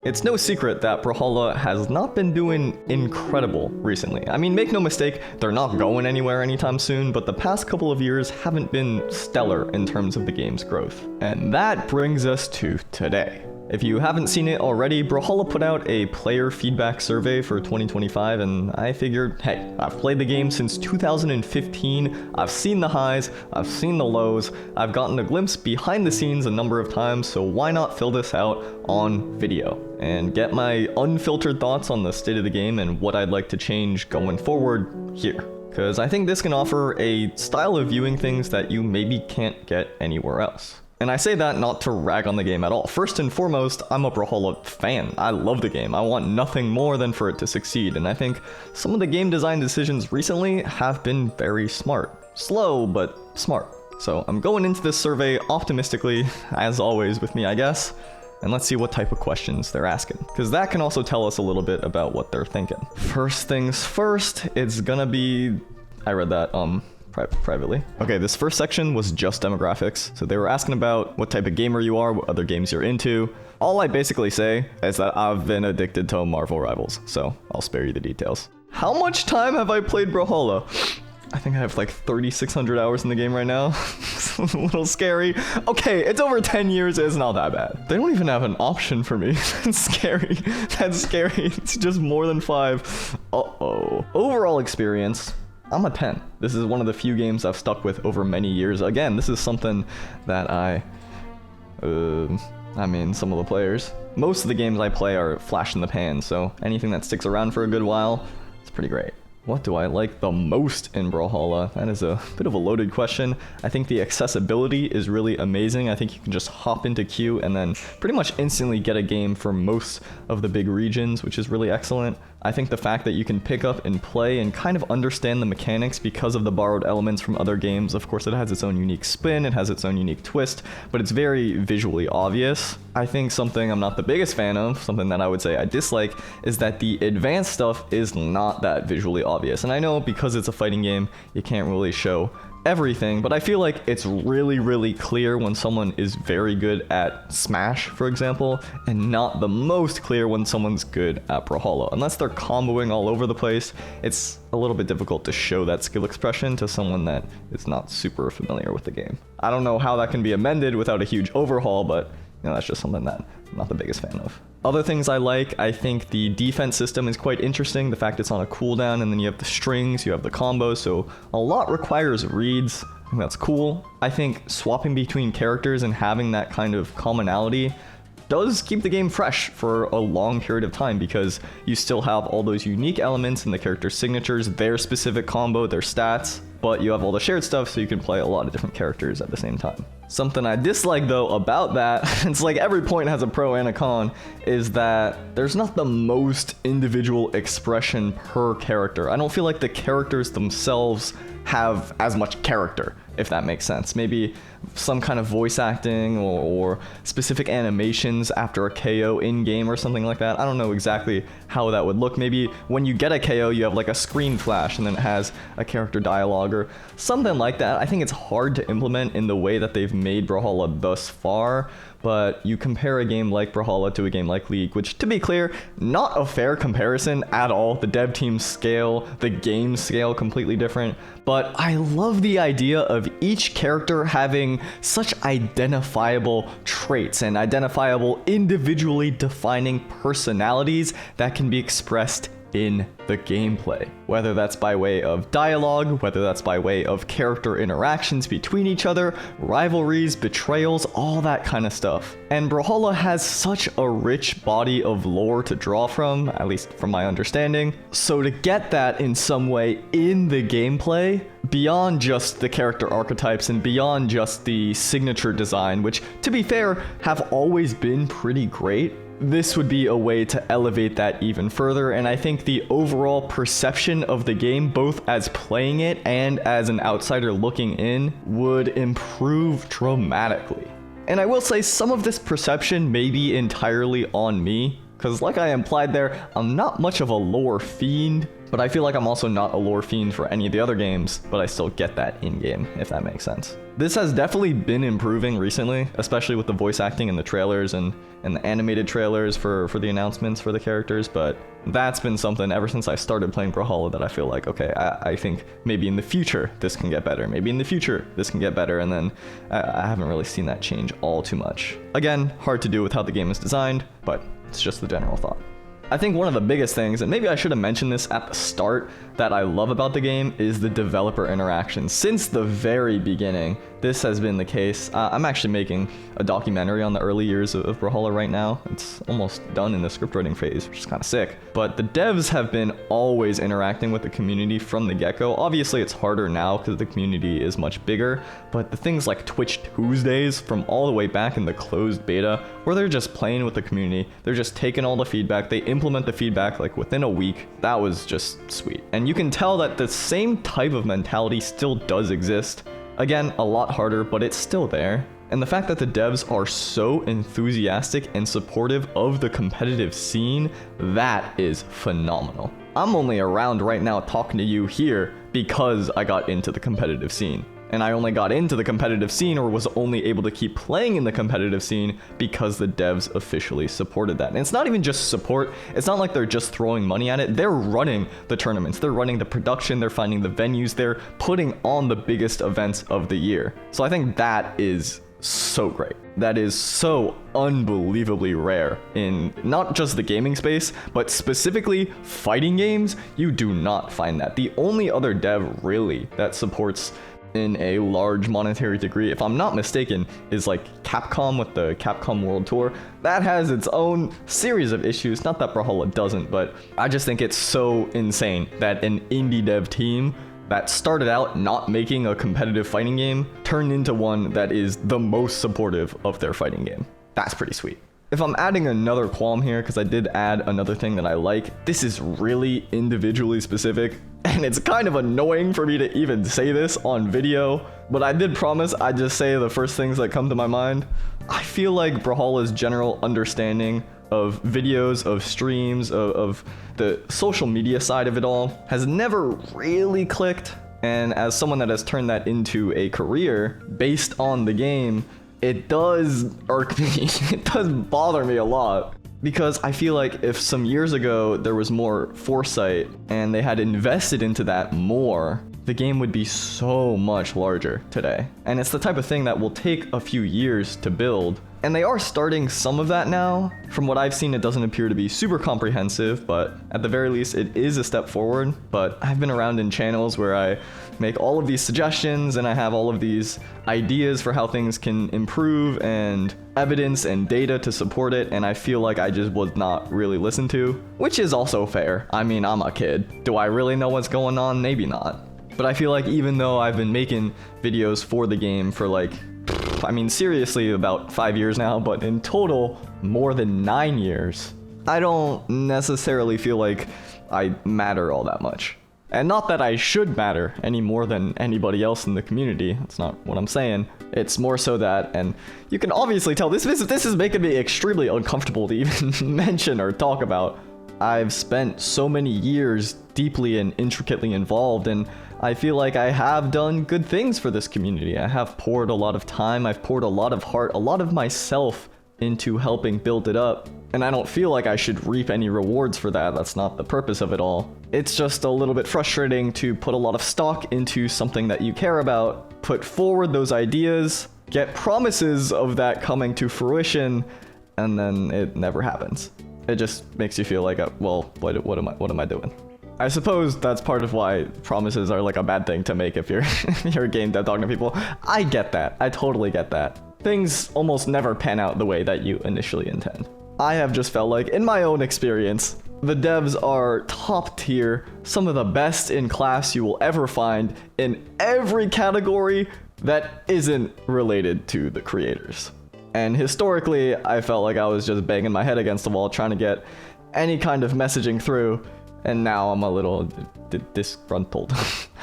It's no secret that Brawlhalla has not been doing incredible recently. I mean, make no mistake, they're not going anywhere anytime soon, but the past couple of years haven't been stellar in terms of the game's growth. And that brings us to today. If you haven't seen it already, Brawlhalla put out a player feedback survey for 2025, and I figured, hey, I've played the game since 2015, I've seen the highs, I've seen the lows, I've gotten a glimpse behind the scenes a number of times, so why not fill this out on video and get my unfiltered thoughts on the state of the game and what I'd like to change going forward here. Because I think this can offer a style of viewing things that you maybe can't get anywhere else. And I say that not to rag on the game at all. First and foremost, I'm a Brawlhalla fan. I love the game. I want nothing more than for it to succeed, and I think some of the game design decisions recently have been very smart. Slow, but smart. So I'm going into this survey optimistically, as always with me, I guess, and let's see what type of questions they're asking, because that can also tell us a little bit about what they're thinking. First things first, it's gonna be... I read that, privately. Okay, this first section was just demographics. So they were asking about what type of gamer you are, what other games you're into. All I basically say is that I've been addicted to Marvel Rivals, so I'll spare you the details. How much time have I played Brawlhalla? I think I have like 3,600 hours in the game right now. It's a little scary. Okay, it's over 10 years, it's not that bad. They don't even have an option for me. That's scary. That's scary. It's just more than 5. Uh-oh. Overall experience, I'm a 10. This is one of the few games I've stuck with over many years. Again, this is something that I mean, some of the players. Most of the games I play are flash in the pan, so anything that sticks around for a good while, it's pretty great. What do I like the most in Brawlhalla? That is a bit of a loaded question. I think the accessibility is really amazing. I think you can just hop into queue and then pretty much instantly get a game for most of the big regions, which is really excellent. I think the fact that you can pick up and play and kind of understand the mechanics because of the borrowed elements from other games. Of course, it has its own unique spin, it has its own unique twist, but it's very visually obvious. I think something I'm not the biggest fan of, something that I would say I dislike, is that the advanced stuff is not that visually obvious. And I know because it's a fighting game, you can't really show everything, but I feel like it's really clear when someone is very good at Smash, for example, and not the most clear when someone's good at Brawlhalla. Unless they're comboing all over the place, it's a little bit difficult to show that skill expression to someone that is not super familiar with the game. I don't know how that can be amended without a huge overhaul, but you know, that's just something that I'm not the biggest fan of. Other things I like, I think the defense system is quite interesting. The fact it's on a cooldown, and then you have the strings, you have the combos, so a lot requires reads. I think that's cool. I think swapping between characters and having that kind of commonality does keep the game fresh for a long period of time, because you still have all those unique elements in the character's signatures, their specific combo, their stats, but you have all the shared stuff, so you can play a lot of different characters at the same time. Something I dislike though about that, it's like every point has a pro and a con, is that there's not the most individual expression per character. I don't feel like the characters themselves have as much character, if that makes sense. Maybe some kind of voice acting or specific animations after a KO in-game or something like that. I don't know exactly how that would look. Maybe when you get a KO, you have like a screen flash and then it has a character dialogue or something like that. I think it's hard to implement in the way that they've made Brawlhalla thus far, but you compare a game like Brawlhalla to a game like League, which, to be clear, not a fair comparison at all. The dev team scale, the game scale, completely different. But I love the idea of each character having such identifiable traits and identifiable individually defining personalities that can be expressed in the gameplay. Whether that's by way of dialogue, whether that's by way of character interactions between each other, rivalries, betrayals, all that kind of stuff. And Brawlhalla has such a rich body of lore to draw from, at least from my understanding. So to get that in some way in the gameplay, beyond just the character archetypes and beyond just the signature design, which, to be fair, have always been pretty great, this would be a way to elevate that even further, and I think the overall perception of the game, both as playing it and as an outsider looking in, would improve dramatically. And I will say some of this perception may be entirely on me, because like I implied there, I'm not much of a lore fiend, But I feel like I'm also not a lore fiend for any of the other games, but I still get that in-game, if that makes sense. This has definitely been improving recently, especially with the voice acting and the trailers and the animated trailers for the announcements for the characters, but that's been something ever since I started playing Brawlhalla that I feel like, okay, I think maybe in the future this can get better, maybe in the future this can get better, and then I haven't really seen that change all too much. Again, hard to do with how the game is designed, but it's just the general thought. I think one of the biggest things, and maybe I should have mentioned this at the start, that I love about the game is the developer interaction. Since the very beginning, this has been the case. I'm actually making a documentary on the early years of Brawlhalla right now. It's almost done in the scriptwriting phase, which is kind of sick. But the devs have been always interacting with the community from the get-go. Obviously, it's harder now because the community is much bigger, but the things like Twitch Tuesdays from all the way back in the closed beta, where they're just playing with the community, they're just taking all the feedback, they implement the feedback like within a week. That was just sweet. And you can tell that the same type of mentality still does exist. Again, a lot harder, but it's still there. And the fact that the devs are so enthusiastic and supportive of the competitive scene, that is phenomenal. I'm only around right now talking to you here because I got into the competitive scene. And I only got into the competitive scene, or was only able to keep playing in the competitive scene, because the devs officially supported that. And it's not even just support, it's not like they're just throwing money at it, they're running the tournaments, they're running the production, they're finding the venues, they're putting on the biggest events of the year. So I think that is so great. That is so unbelievably rare in not just the gaming space, but specifically fighting games. You do not find that. The only other dev really that supports in a large monetary degree, if I'm not mistaken, is like Capcom with the Capcom World Tour. That has its own series of issues, not that Brawlhalla doesn't, but I just think it's so insane that an indie dev team that started out not making a competitive fighting game turned into one that is the most supportive of their fighting game. That's pretty sweet. If I'm adding another qualm here, because I did add another thing that I like, this is really individually specific, and it's kind of annoying for me to even say this on video, but I did promise I'd just say the first things that come to my mind. I feel like Brawlhalla's general understanding of videos, of streams, of the social media side of it all has never really clicked, and as someone that has turned that into a career based on the game, it does irk me. It does bother me a lot, because I feel like if some years ago there was more foresight and they had invested into that more, the game would be so much larger today. And it's the type of thing that will take a few years to build. And they are starting some of that now. From what I've seen, it doesn't appear to be super comprehensive, but at the very least, it is a step forward. But I've been around in channels where I make all of these suggestions and I have all of these ideas for how things can improve and evidence and data to support it, and I feel like I just was not really listened to, which is also fair. I mean, I'm a kid. Do I really know what's going on? Maybe not. But I feel like even though I've been making videos for the game for like, I mean, seriously, about 5 years now, but in total, more than 9 years, I don't necessarily feel like I matter all that much. And not that I should matter any more than anybody else in the community. That's not what I'm saying. It's more so that, and you can obviously tell, this is making me extremely uncomfortable to even mention or talk about. I've spent so many years deeply and intricately involved, and I feel like I have done good things for this community. I have poured a lot of time, I've poured a lot of heart, a lot of myself into helping build it up, and I don't feel like I should reap any rewards for that. That's not the purpose of it all. It's just a little bit frustrating to put a lot of stock into something that you care about, put forward those ideas, get promises of that coming to fruition, and then it never happens. It just makes you feel like, well, what am I doing? I suppose that's part of why promises are like a bad thing to make if you're you're a game dev talking to people. I get that. I totally get that. Things almost never pan out the way that you initially intend. I have just felt like, in my own experience, the devs are top tier, some of the best in class you will ever find in every category that isn't related to the creators. And historically, I felt like I was just banging my head against the wall trying to get any kind of messaging through, and now I'm a little disgruntled,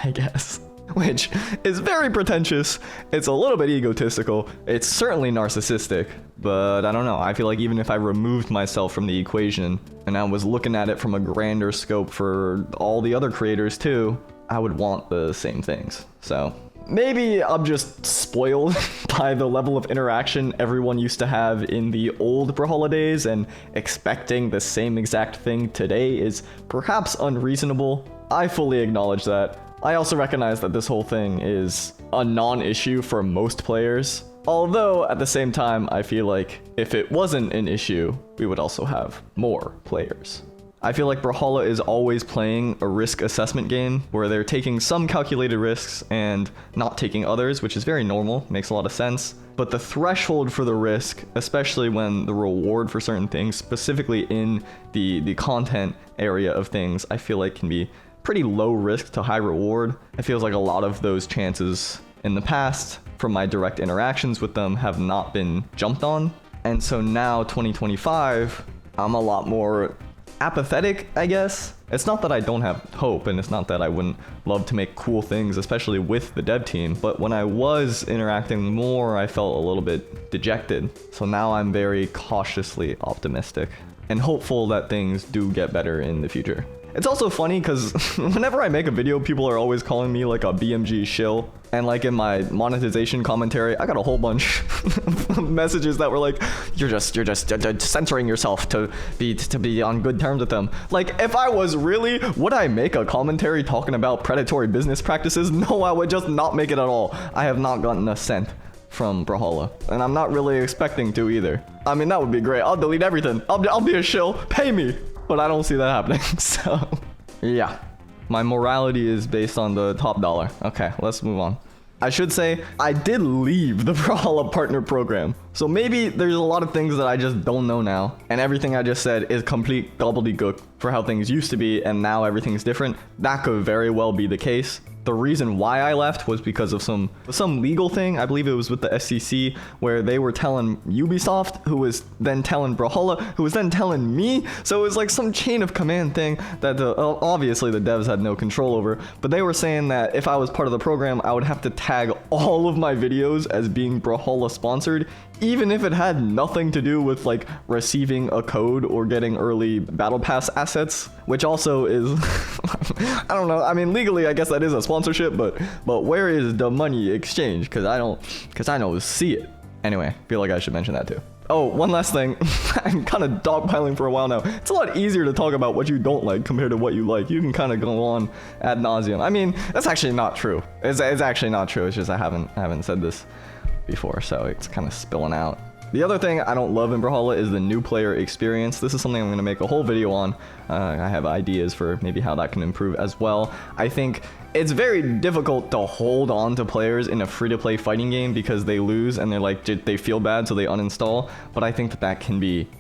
I guess. which is very pretentious. It's a little bit egotistical. It's certainly narcissistic, but I don't know. I feel like even if I removed myself from the equation and I was looking at it from a grander scope for all the other creators too, I would want the same things. So maybe I'm just spoiled by the level of interaction everyone used to have in the old Brawlhalla days, and expecting the same exact thing today is perhaps unreasonable. I fully acknowledge that. I also recognize that this whole thing is a non-issue for most players. Although, at the same time, I feel like if it wasn't an issue, we would also have more players. I feel like Brawlhalla is always playing a risk assessment game where they're taking some calculated risks and not taking others, which is very normal, makes a lot of sense. But the threshold for the risk, especially when the reward for certain things, specifically in the content area of things, I feel like can be pretty low risk to high reward. It feels like a lot of those chances in the past, from my direct interactions with them, have not been jumped on. And so now, 2025, I'm a lot more apathetic, I guess. It's not that I don't have hope, and it's not that I wouldn't love to make cool things, especially with the dev team, but when I was interacting more, I felt a little bit dejected. So now I'm very cautiously optimistic and hopeful that things do get better in the future. It's also funny because whenever I make a video, people are always calling me like a BMG shill. And like in my monetization commentary, I got a whole bunch of messages that were like, you're just censoring yourself to be on good terms with them. Like, if I was really, would I make a commentary talking about predatory business practices? No, I would just not make it at all. I have not gotten a cent from Brawlhalla, and I'm not really expecting to either. I mean, that would be great. I'll delete everything. I'll be a shill. Pay me. But I don't see that happening, so yeah. My morality is based on the top dollar. Okay, let's move on. I should say, I did leave the Brawlhalla partner program. So maybe there's a lot of things that I just don't know now, and everything I just said is complete gobbledygook for how things used to be, and now everything's different. That could very well be the case. The reason why I left was because of some legal thing. I believe it was with the SEC, where they were telling Ubisoft, who was then telling Brawlhalla, who was then telling me. So it was like some chain of command thing that obviously the devs had no control over. But they were saying that if I was part of the program, I would have to tag all of my videos as being Brawlhalla sponsored, even if it had nothing to do with like receiving a code or getting early battle pass assets, which also is I don't know. I mean, legally I guess that is a sponsorship, but where is the money exchange? Because I don't see it. Anyway, feel like I should mention that too. Oh, one last thing. I'm kind of dogpiling for a while now. It's a lot easier to talk about what you don't like compared to what you like. You can kind of go on ad nauseum. I mean, that's actually not true. It's actually not true. It's just I haven't said this before, so it's kind of spilling out. The other thing I don't love in Brawlhalla is the new player experience. This is something I'm going to make a whole video on. I have ideas for maybe how that can improve as well. I think it's very difficult to hold on to players in a free-to-play fighting game because they lose and they're like, they feel bad, so they uninstall. But I think that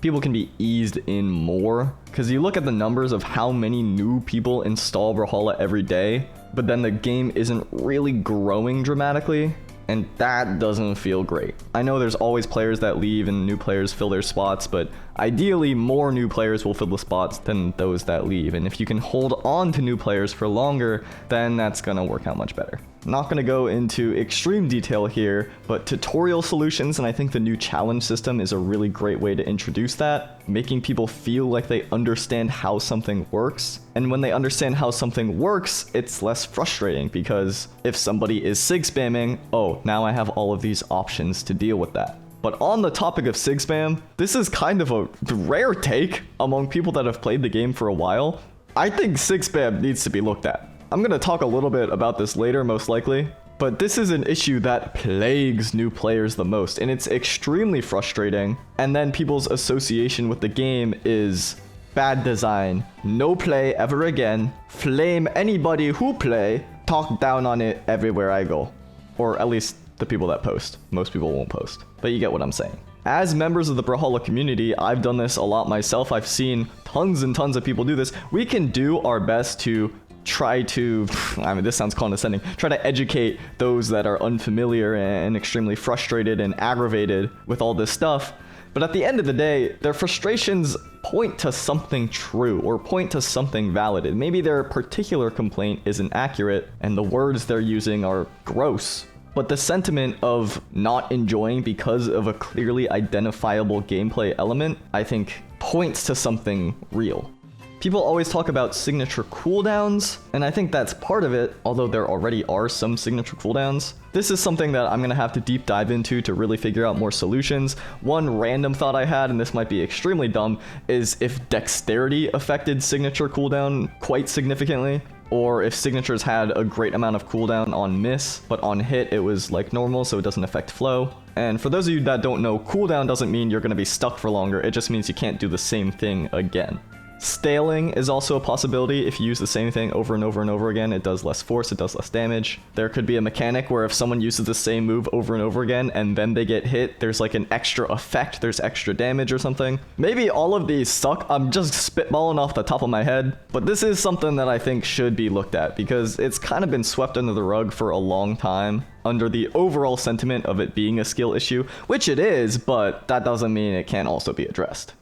people can be eased in more, because you look at the numbers of how many new people install Brawlhalla every day, but then the game isn't really growing dramatically. And that doesn't feel great. I know there's always players that leave and new players fill their spots, but ideally more new players will fill the spots than those that leave. And if you can hold on to new players for longer, then that's gonna work out much better. Not gonna go into extreme detail here, but tutorial solutions, and I think the new challenge system is a really great way to introduce that, making people feel like they understand how something works. And when they understand how something works, it's less frustrating, because if somebody is Sig spamming, oh, now I have all of these options to deal with that. But on the topic of Sig spam, this is kind of a rare take among people that have played the game for a while. I think Sig spam needs to be looked at. I'm gonna talk a little bit about this later, most likely, but this is an issue that plagues new players the most, and it's extremely frustrating. And then people's association with the game is bad design, no play ever again, flame anybody who play, talk down on it everywhere I go. Or at least the people that post. Most people won't post, but you get what I'm saying. As members of the Brawlhalla community, I've done this a lot myself. I've seen tons and tons of people do this. We can do our best to try to, I mean, this sounds condescending, try to educate those that are unfamiliar and extremely frustrated and aggravated with all this stuff. But at the end of the day, their frustrations point to something true or point to something valid. And maybe their particular complaint isn't accurate and the words they're using are gross. But the sentiment of not enjoying because of a clearly identifiable gameplay element, I think, points to something real. People always talk about signature cooldowns, and I think that's part of it, although there already are some signature cooldowns. This is something that I'm gonna have to deep dive into to really figure out more solutions. One random thought I had, and this might be extremely dumb, is if dexterity affected signature cooldown quite significantly, or if signatures had a great amount of cooldown on miss, but on hit it was like normal, so it doesn't affect flow. And for those of you that don't know, cooldown doesn't mean you're gonna be stuck for longer, it just means you can't do the same thing again. Staling is also a possibility. If you use the same thing over and over and over again, it does less force, it does less damage. There could be a mechanic where if someone uses the same move over and over again and then they get hit, there's like an extra effect, there's extra damage or something. Maybe all of these suck, I'm just spitballing off the top of my head, but this is something that I think should be looked at because it's kind of been swept under the rug for a long time under the overall sentiment of it being a skill issue, which it is, but that doesn't mean it can't also be addressed.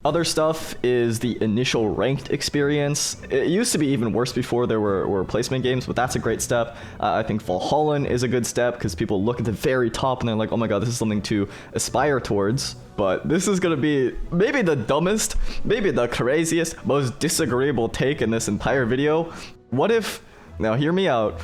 Other stuff is the initial ranked experience. It used to be even worse before there were placement games, but that's a great step. I think Brawlhalla is a good step because people look at the very top and they're like, oh my god, this is something to aspire towards. But this is gonna be maybe the dumbest, maybe the craziest, most disagreeable take in this entire video. What if, now hear me out,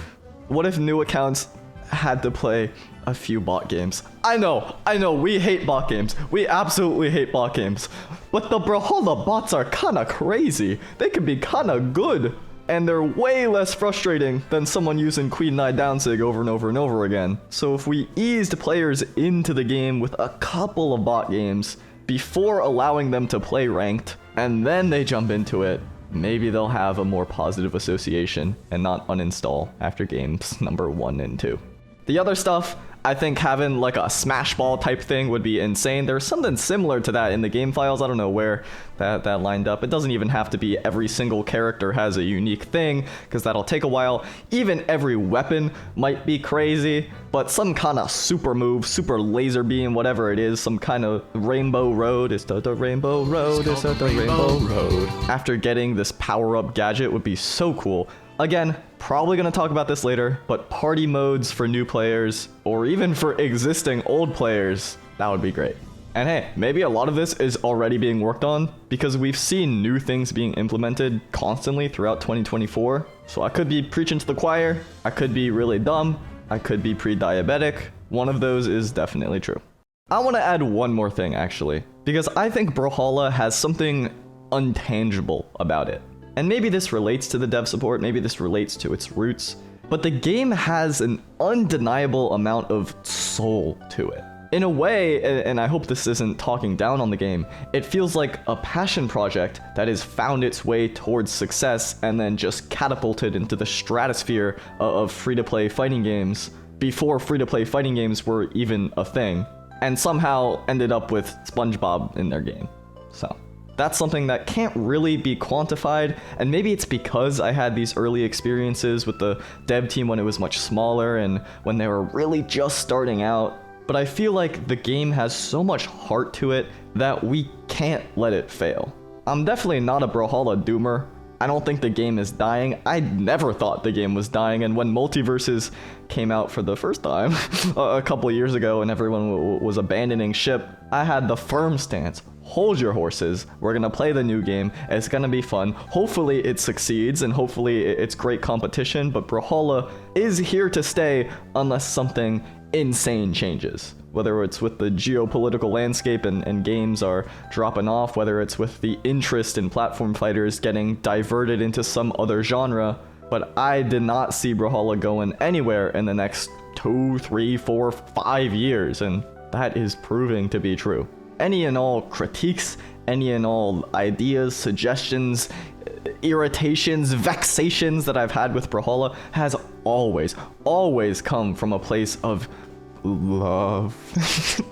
what if new accounts had to play a few bot games? I know, we hate bot games. We absolutely hate bot games. But the Brawlhalla bots are kinda crazy. They can be kinda good. And they're way less frustrating than someone using Queen Nine Downsig over and over and over again. So if we eased players into the game with a couple of bot games before allowing them to play ranked, and then they jump into it, maybe they'll have a more positive association and not uninstall after games number 1 and 2. The other stuff, I think having like a smash ball type thing would be insane. There's something similar to that in the game files. I don't know where that lined up. It doesn't even have to be every single character has a unique thing, because that'll take a while. Even every weapon might be crazy, but some kind of super move, super laser beam, whatever it is, some kind of rainbow road. Is that the rainbow road? Is that the rainbow road? After getting this power-up gadget would be so cool. Again, probably going to talk about this later, but party modes for new players, or even for existing old players, that would be great. And hey, maybe a lot of this is already being worked on, because we've seen new things being implemented constantly throughout 2024. So I could be preaching to the choir, I could be really dumb, I could be pre-diabetic. One of those is definitely true. I want to add one more thing, actually, because I think Brawlhalla has something untangible about it. And maybe this relates to the dev support, maybe this relates to its roots, but the game has an undeniable amount of soul to it. In a way, and I hope this isn't talking down on the game, it feels like a passion project that has found its way towards success and then just catapulted into the stratosphere of free-to-play fighting games before free-to-play fighting games were even a thing, and somehow ended up with SpongeBob in their game. So that's something that can't really be quantified, and maybe it's because I had these early experiences with the dev team when it was much smaller and when they were really just starting out, but I feel like the game has so much heart to it that we can't let it fail. I'm definitely not a Brawlhalla doomer. I don't think the game is dying. I never thought the game was dying, and when Multiverses came out for the first time a couple of years ago and everyone was abandoning ship, I had the firm stance. Hold your horses, we're gonna play the new game, it's gonna be fun, hopefully it succeeds and hopefully it's great competition, but Brawlhalla is here to stay unless something insane changes. Whether it's with the geopolitical landscape and games are dropping off, whether it's with the interest in platform fighters getting diverted into some other genre, but I did not see Brawlhalla going anywhere in the next 2, 3, 4, 5 years, and that is proving to be true. Any and all critiques, any and all ideas, suggestions, irritations, vexations that I've had with Brawlhalla has always come from a place of love.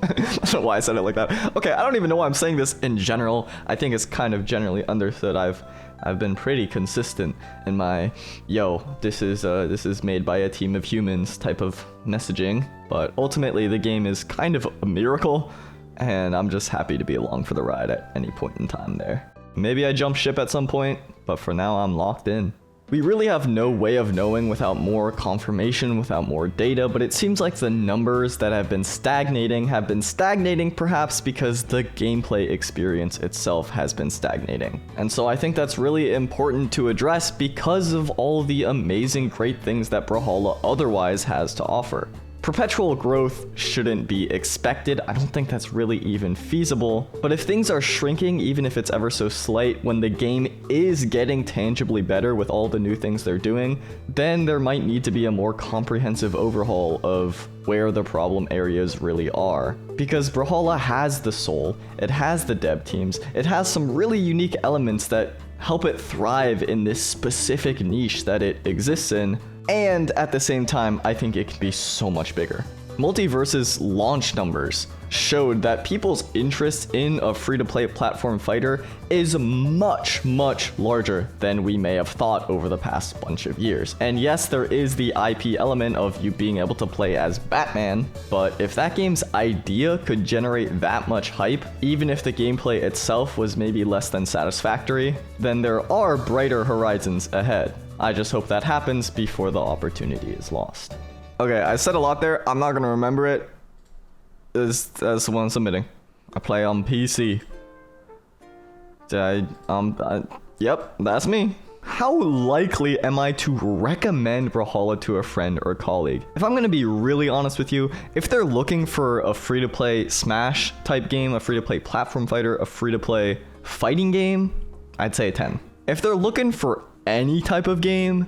I don't know why I said it like that. Okay, I don't even know why I'm saying this in general. I think it's kind of generally understood. I've been pretty consistent in my this is made by a team of humans type of messaging, but ultimately the game is kind of a miracle. and I'm just happy to be along for the ride at any point in time there. Maybe I jump ship at some point, but for now I'm locked in. We really have no way of knowing without more confirmation, without more data, but it seems like the numbers that have been stagnating perhaps because the gameplay experience itself has been stagnating. And so I think that's really important to address because of all the amazing great things that Brawlhalla otherwise has to offer. Perpetual growth shouldn't be expected. I don't think that's really even feasible. But if things are shrinking, even if it's ever so slight, when the game is getting tangibly better with all the new things they're doing, then there might need to be a more comprehensive overhaul of where the problem areas really are. Because Brawlhalla has the soul, it has the dev teams, it has some really unique elements that help it thrive in this specific niche that it exists in. And at the same time, I think it can be so much bigger. Multiverse's launch numbers showed that people's interest in a free-to-play platform fighter is much, much larger than we may have thought over the past bunch of years. And yes, there is the IP element of you being able to play as Batman, but if that game's idea could generate that much hype, even if the gameplay itself was maybe less than satisfactory, then there are brighter horizons ahead. I just hope that happens before the opportunity is lost. Okay, I said a lot there. I'm not gonna remember it. That's the one I'm submitting. I play on PC. Yep, that's me. How likely am I to recommend Brawlhalla to a friend or colleague? If I'm gonna be really honest with you, if they're looking for a free-to-play Smash type game, a free-to-play platform fighter, a free-to-play fighting game, I'd say a 10. If they're looking for any type of game,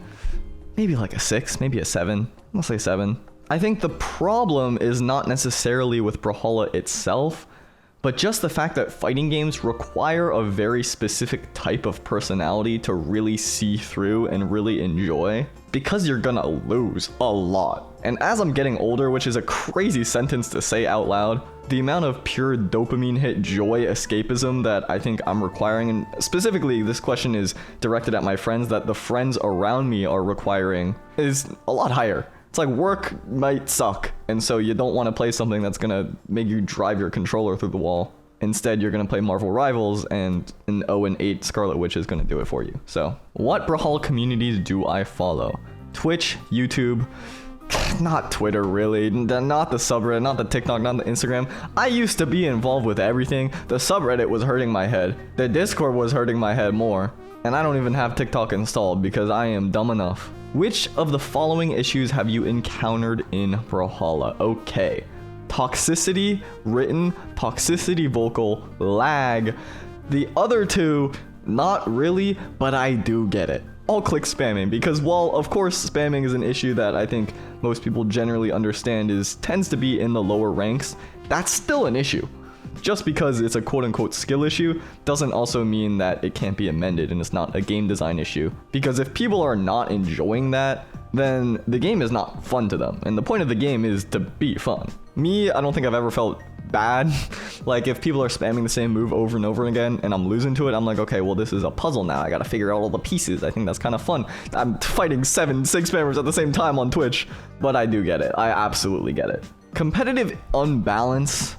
maybe like a 6, maybe a 7. I'll say 7. I think the problem is not necessarily with Brawlhalla itself, but just the fact that fighting games require a very specific type of personality to really see through and really enjoy, because you're gonna lose a lot. And as I'm getting older, which is a crazy sentence to say out loud, the amount of pure dopamine hit joy escapism that I think I'm requiring, and specifically this question is directed at my friends, that the friends around me are requiring, is a lot higher. It's like work might suck, and so you don't want to play something that's gonna make you drive your controller through the wall. Instead, you're gonna play Marvel Rivals, and an 0-8 Scarlet Witch is gonna do it for you. So, what Brawlhalla communities do I follow? Twitch, YouTube, not Twitter really, not the subreddit, not the TikTok, not the Instagram. I used to be involved with everything. The subreddit was hurting my head. The Discord was hurting my head more. And I don't even have TikTok installed because I am dumb enough. Which of the following issues have you encountered in Brawlhalla? Okay. Toxicity written, toxicity vocal, lag. The other two, not really, but I do get it. I'll click spamming because while of course spamming is an issue that I think most people generally understand tends to be in the lower ranks, that's still an issue. Just because it's a quote-unquote skill issue doesn't also mean that it can't be amended and it's not a game design issue. Because if people are not enjoying that, then the game is not fun to them. And the point of the game is to be fun. Me, I don't think I've ever felt bad. Like if people are spamming the same move over and over again and I'm losing to it, I'm like, okay, well this is a puzzle now. I gotta figure out all the pieces. I think that's kind of fun. I'm fighting 7 Sig Spammers at the same time on Twitch. But I do get it. I absolutely get it. Competitive unbalance.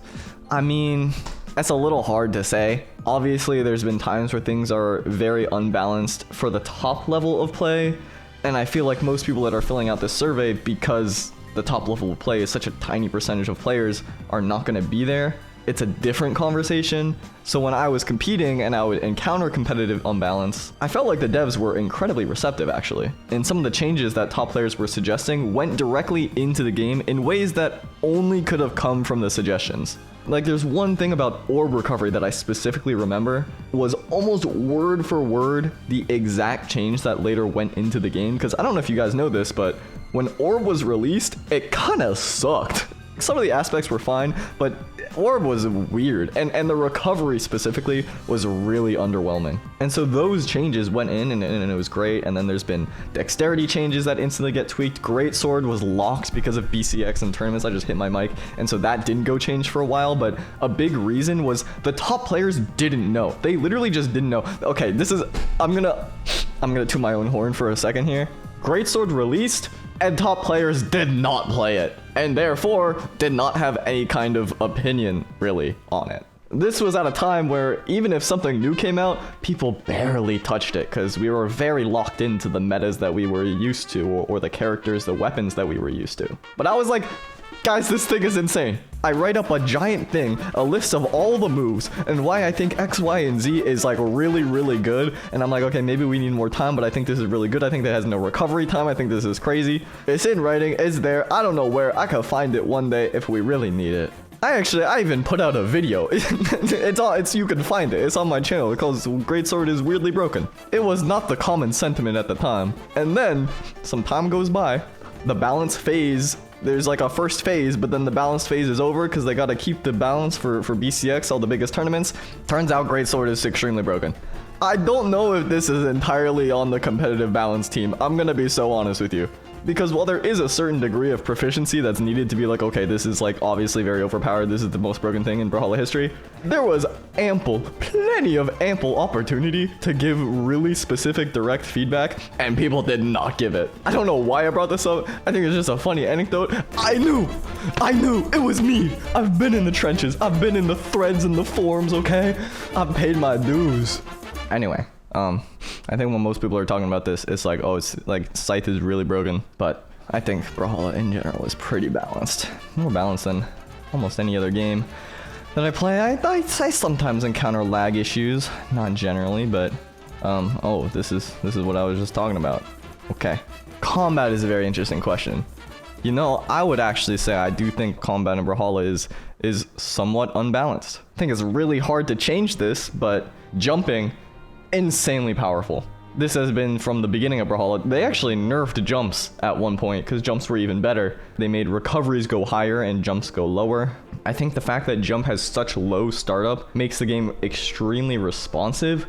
I mean, that's a little hard to say. Obviously, there's been times where things are very unbalanced for the top level of play, and I feel like most people that are filling out this survey, because the top level of play is such a tiny percentage of players, are not going to be there. It's a different conversation. So when I was competing and I would encounter competitive unbalance, I felt like the devs were incredibly receptive actually. And some of the changes that top players were suggesting went directly into the game in ways that only could have come from the suggestions. Like there's one thing about orb recovery that I specifically remember was almost word for word the exact change that later went into the game. Because I don't know if you guys know this, but when orb was released, it kind of sucked. Some of the aspects were fine, but orb was weird, and the recovery specifically was really underwhelming. And so those changes went in and it was great. And then there's been dexterity changes that instantly get tweaked. Greatsword was locked because of BCX and tournaments. I just hit my mic, and so that didn't go change for a while. But a big reason was the top players didn't know. They literally just didn't know. Okay, this is I'm gonna toot my own horn for a second here. Greatsword released, and top players did not play it, and therefore did not have any kind of opinion really on it. This was at a time where even if something new came out, people barely touched it because we were very locked into the metas that we were used to, or the characters, the weapons that we were used to. But I was like, guys, this thing is insane. I write up a giant thing, a list of all the moves, and why I think X, Y, and Z is like really, really good. And I'm like, okay, maybe we need more time, but I think this is really good. I think that has no recovery time. I think this is crazy. It's in writing, it's there. I don't know where. I could find it one day if we really need it. I even put out a video. You can find it. It's on my channel. It's called Greatsword is weirdly broken. It was not the common sentiment at the time. And then some time goes by. The balance phase, there's like a first phase, but then the balance phase is over because they got to keep the balance for BCX, all the biggest tournaments. Turns out Greatsword is extremely broken. I don't know if this is entirely on the competitive balance team. I'm going to be so honest with you. Because while there is a certain degree of proficiency that's needed to be like, okay, this is like obviously very overpowered, this is the most broken thing in Brawlhalla history, there was plenty of ample opportunity to give really specific direct feedback, and people did not give it. I don't know why I brought this up. I think it's just a funny anecdote. I knew it was me. I've been in the trenches. I've been in the threads and the forums, okay? I've paid my dues. Anyway. I think when most people are talking about this, it's like, oh, it's like Scythe is really broken, but I think Brawlhalla in general is pretty balanced. More balanced than almost any other game that I play. I sometimes encounter lag issues, not generally, but oh, this is what I was just talking about. Okay. Combat is a very interesting question. You know, I would actually say I do think combat in Brawlhalla is somewhat unbalanced. I think it's really hard to change this, but jumping, insanely powerful. This has been from the beginning of Brawlhalla. They actually nerfed jumps at one point because jumps were even better. They made recoveries go higher and jumps go lower. I think the fact that jump has such low startup makes the game extremely responsive,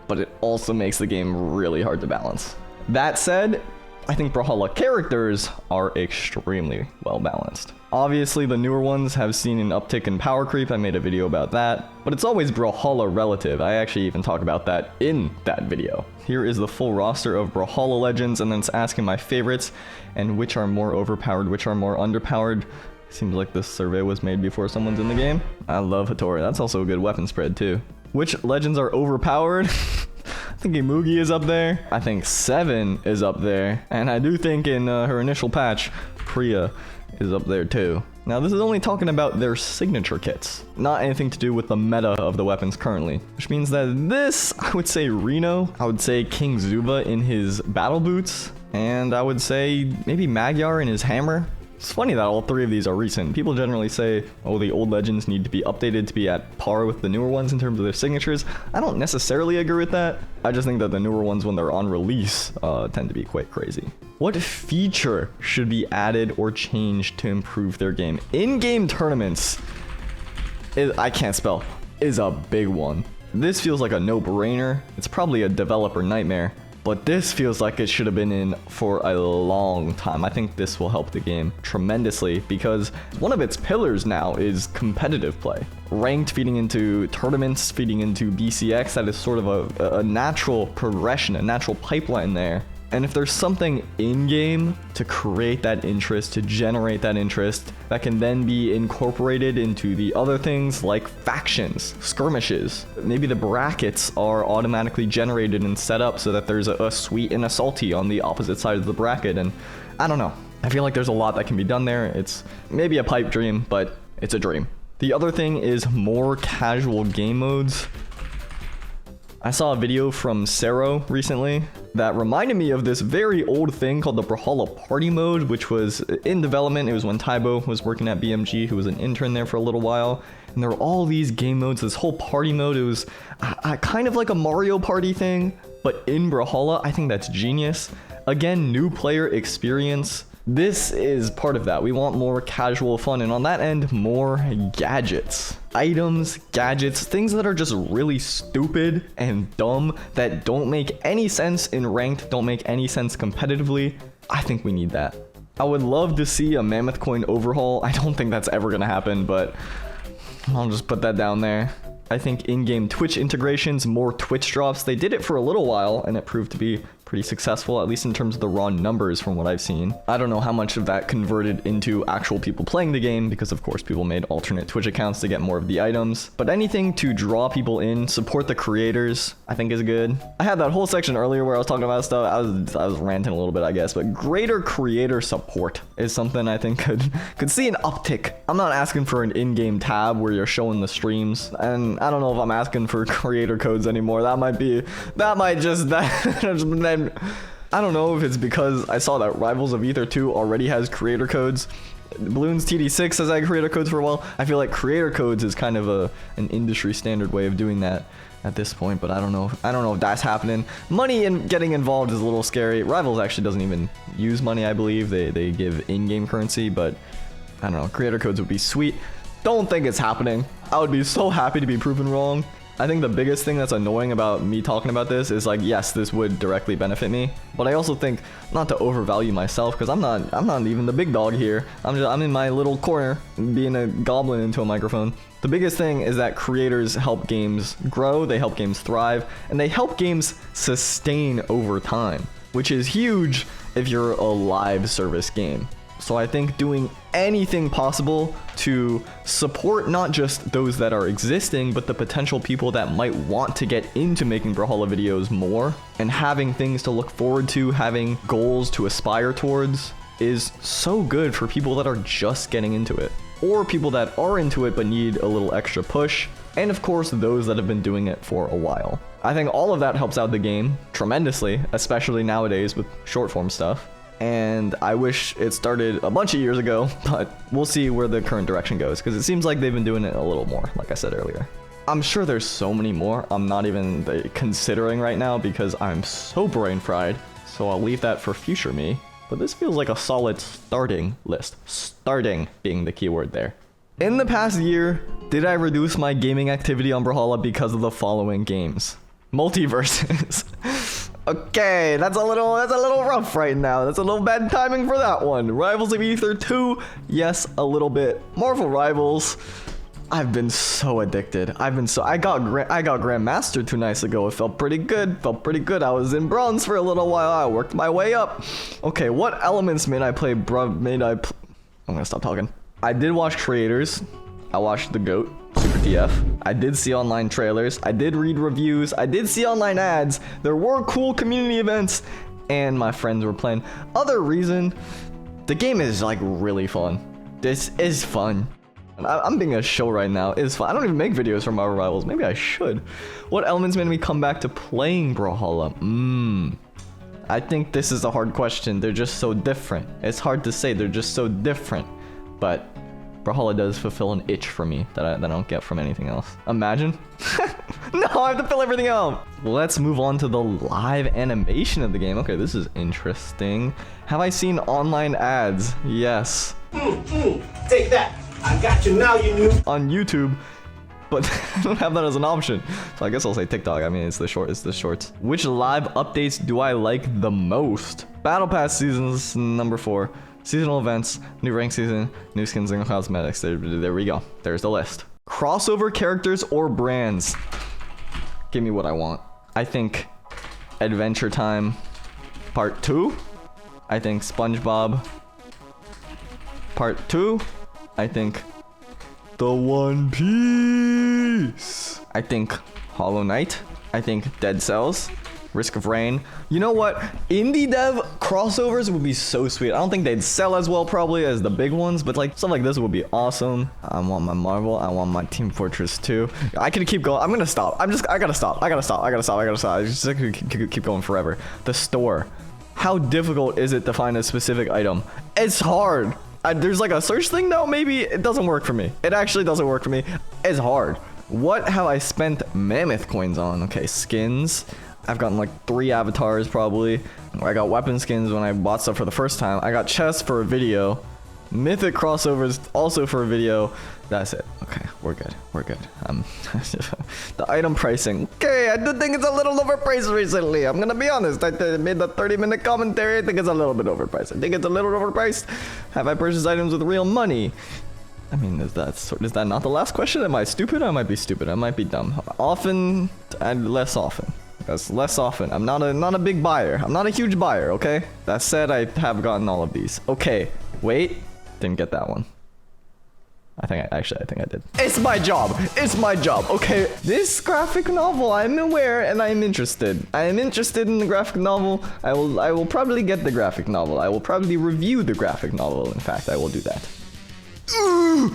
but it also makes the game really hard to balance. That said, I think Brawlhalla characters are extremely well balanced. Obviously, the newer ones have seen an uptick in power creep. I made a video about that, but it's always Brawlhalla relative. I actually even talk about that in that video. Here is the full roster of Brawlhalla legends, and then it's asking my favorites and which are more overpowered, which are more underpowered. Seems like this survey was made before someone's in the game. I love Hattori. That's also a good weapon spread too. Which legends are overpowered? I think Imugi is up there. I think Seven is up there. And I do think in her initial patch, Priya is up there too. Now this is only talking about their signature kits, not anything to do with the meta of the weapons currently. Which means that this, I would say Reno, I would say King Zuba in his battle boots, and I would say maybe Magyar in his hammer. It's funny that all three of these are recent. People generally say, oh, the old legends need to be updated to be at par with the newer ones in terms of their signatures. I don't necessarily agree with that. I just think that the newer ones, when they're on release, tend to be quite crazy. What feature should be added or changed to improve their game? In-game tournaments, I can't spell, is a big one. This feels like a no-brainer. It's probably a developer nightmare. But this feels like it should have been in for a long time. I think this will help the game tremendously because one of its pillars now is competitive play. Ranked feeding into tournaments, feeding into BCX, that is sort of a natural progression, a natural pipeline there. And if there's something in-game to create that interest, to generate that interest, that can then be incorporated into the other things like factions, skirmishes. Maybe the brackets are automatically generated and set up so that there's a sweet and a salty on the opposite side of the bracket, and I don't know. I feel like there's a lot that can be done there. It's maybe a pipe dream, but it's a dream. The other thing is more casual game modes. I saw a video from Sero recently that reminded me of this very old thing called the Brawlhalla Party Mode, which was in development. It was when Taibo was working at BMG, who was an intern there for a little while. And there were all these game modes, this whole party mode. It was kind of like a Mario Party thing, but in Brawlhalla. I think that's genius. Again, new player experience. This is part of that. We want more casual fun, and on that end, more gadgets. Items, gadgets, things that are just really stupid and dumb, that don't make any sense in ranked, don't make any sense competitively. I think we need that. I would love to see a Mammoth Coin overhaul. I don't think that's ever gonna happen, but I'll just put that down there. I think in-game Twitch integrations, more Twitch drops. They did it for a little while, and it proved to be pretty successful, at least in terms of the raw numbers from what I've seen. I don't know how much of that converted into actual people playing the game, because of course people made alternate Twitch accounts to get more of the items. But anything to draw people in, support the creators, I think is good. I had that whole section earlier where I was talking about stuff. I was ranting a little bit, I guess, but greater creator support is something I think could see an uptick. I'm not asking for an in-game tab where you're showing the streams, and I don't know if I'm asking for creator codes anymore. That might just then I don't know if it's because I saw that Rivals of Ether 2 already has creator codes. Bloons TD6 has had creator codes for a while. I feel like creator codes is kind of an industry standard way of doing that at this point, but I don't know if that's happening. Money and getting involved is a little scary. Rivals actually doesn't even use money, I believe. They give in-game currency, but I don't know. Creator codes would be sweet. Don't think it's happening. I would be so happy to be proven wrong. I think the biggest thing that's annoying about me talking about this is like, yes, this would directly benefit me, but I also think not to overvalue myself, because I'm not even the big dog here. I'm in my little corner being a goblin into a microphone. The biggest thing is that creators help games grow, they help games thrive, and they help games sustain over time, which is huge if you're a live service game. So I think doing anything possible to support not just those that are existing, but the potential people that might want to get into making Brawlhalla videos more, and having things to look forward to, having goals to aspire towards, is so good for people that are just getting into it, or people that are into it but need a little extra push, and of course those that have been doing it for a while. I think all of that helps out the game tremendously, especially nowadays with short form stuff. And I wish it started a bunch of years ago, but we'll see where the current direction goes, because it seems like they've been doing it a little more, like I said earlier. I'm sure there's so many more I'm not even considering right now because I'm so brain fried, so I'll leave that for future me. But this feels like a solid starting list. Starting being the keyword there. In the past year, did I reduce my gaming activity on Brawlhalla because of the following games? Multiverses. Okay, that's a little rough right now. That's a little bad timing for that one. Rivals of Ether 2, yes, a little bit. Marvel Rivals, I've been so addicted. I got Grandmaster 2 nights ago. It felt pretty good. I was in bronze for a little while. I worked my way up. Okay, what elements made I play? I'm gonna stop talking. I did watch creators. I watched the GOAT, Super TF. I did see online trailers. I did read reviews. I did see online ads. There were cool community events, and my friends were playing. Other reason, the game is like really fun. This is fun. I'm being a show right now. It's fun. I don't even make videos for Marvel Rivals. Maybe I should. What elements made me come back to playing Brawlhalla? I think this is a hard question. They're just so different. It's hard to say. They're just so different. But Brawlhalla does fulfill an itch for me that I don't get from anything else. Imagine. No, I have to fill everything out. Let's move on to the live animation of the game. Okay, this is interesting. Have I seen online ads? Yes. Take that. I got you now, you knew. On YouTube, but I don't have that as an option. So I guess I'll say TikTok. I mean, it's the shorts. Which live updates do I like the most? Battle Pass seasons number 4. Seasonal events, new rank season, new skins and cosmetics. There we go. There's the list. Crossover characters or brands? Give me what I want. I think Adventure Time Part 2. I think SpongeBob Part 2. I think The One Piece. I think Hollow Knight. I think Dead Cells. Risk of Rain. You know what? Indie dev crossovers would be so sweet. I don't think they'd sell as well probably as the big ones, but like stuff like this would be awesome. I want my Marvel. I want my Team Fortress 2. I can keep going. I'm gonna stop. I gotta stop. I just keep going forever. The store. How difficult is it to find a specific item? It's hard. There's like a search thing now. Maybe it doesn't work for me. It actually doesn't work for me. It's hard. What have I spent mammoth coins on? Okay, skins. I've gotten like 3 avatars probably. I got weapon skins when I bought stuff for the first time. I got chests for a video. Mythic crossovers also for a video. That's it. Okay, we're good. The item pricing. Okay, I do think it's a little overpriced recently. I'm gonna be honest. I made the 30-minute commentary. I think it's a little bit overpriced. Have I purchased items with real money? I mean, is that not the last question? Am I stupid? I might be stupid. I might be dumb. Often and less often. That's less often. I'm not a big buyer. I'm not a huge buyer, okay? That said, I have gotten all of these. Okay, wait. Didn't get that one. I think I did. It's my job. It's my job. Okay, this graphic novel, I'm aware and I'm interested. I am interested in the graphic novel. I will probably get the graphic novel. I will probably review the graphic novel. In fact, I will do that. Ooh,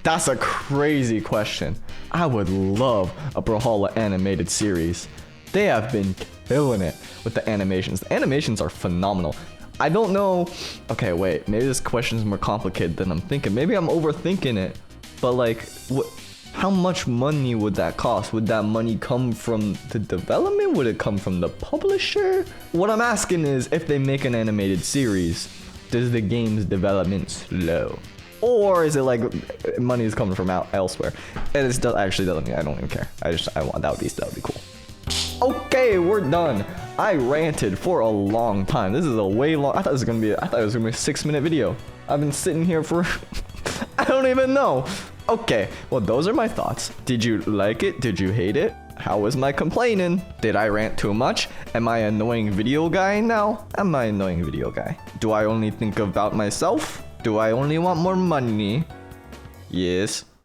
that's a crazy question. I would love a Brawlhalla animated series. They have been killing it with the animations. The animations are phenomenal. I don't know. Okay, wait. Maybe this question is more complicated than I'm thinking. Maybe I'm overthinking it. But like, how much money would that cost? Would that money come from the development? Would it come from the publisher? What I'm asking is, if they make an animated series, does the game's development slow? Or is it like money is coming from elsewhere? And it actually doesn't. I don't even care. I want that would be cool. Okay, we're done. I ranted for a long time. This is a way long. I thought it was gonna be a 6-minute video. I've been sitting here for I don't even know. Okay, well, those are my thoughts. Did you like it? Did you hate it? How was my complaining? Did I rant too much? Am I an annoying video guy now? Am I an annoying video guy? Do I only think about myself? Do I only want more money? Yes.